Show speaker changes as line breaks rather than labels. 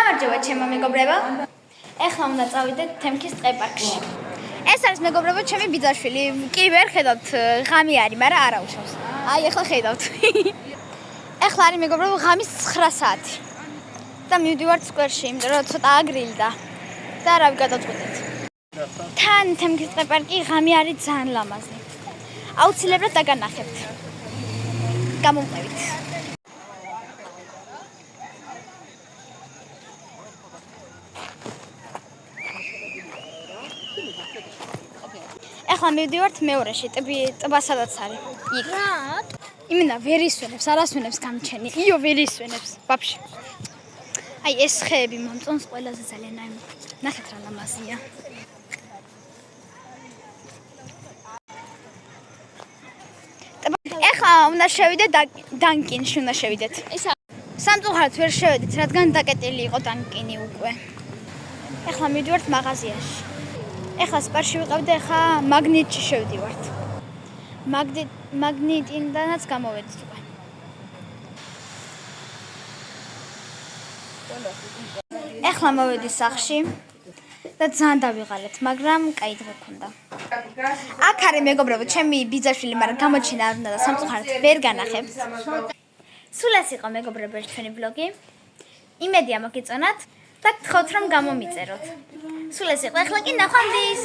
გამარჯობა ჩემო მეგობრებო. ეხლა უნდა წავიდეთ თემქის ტყეპარკში. ეს არის მეგობრებო ჩემი ბიძაშვილი. კი ვერ ხედავთ ღამი არის, მაგრამ არა უშავს. აი ეხლა ხედავთ. ეხლა არის მეგობრებო ღამის 9 საათი. და მივდივართ სკვერში, იმიტომ რომ ცოტა აგრილდა. და რავი გადავწყვეტეთ. თან თემქის ტყეპარკი ღამი არის ძალიან ლამაზი. აუცილებლად დაგანახებთ. გამომყევით. ეხლა მივდივართ მეორეში, ტბა სადაც არის. იქ. იმენა ვერ ისვენებს, არასვენებს გამჩენი. იო ვერ ისვენებს, ვაფშე. აი ეს ხეები მომწონს ყველაზე ძალიან აი. ნახეთ რა ლამაზია. ეხლა უნდა შევიდეთ დანკინში, უნდა შევიდეთ. სამწუხაროდ ვერ შევედით, რადგან დაკეტილი იყო დანკინი უკვე. ეხლა მივდივართ მაღაზიაში. ეხლა სპარში ვიყავ და ეხლა მაგნიტში შევდივართ. მაგნიტინდანაც გამოვედით უკვე. ეხლა მოვედი სახლში და ძალიან დავიღალეთ, მაგრამ კაი დღე გქონდა. აქ არის მეგობრებო, ჩემი ბიძაშვილი, მაგრამ გამოჩენა არ უნდა და სამწუხაროდ ვერ განახებთ. სულ ეს იყო მეგობრებო ჩვენი ვლოგი. იმედია მოგიწონათ და გთხოვთ რომ გამომიწეროთ. სულ ეს იყო, ეხლა კი ნახვამდის.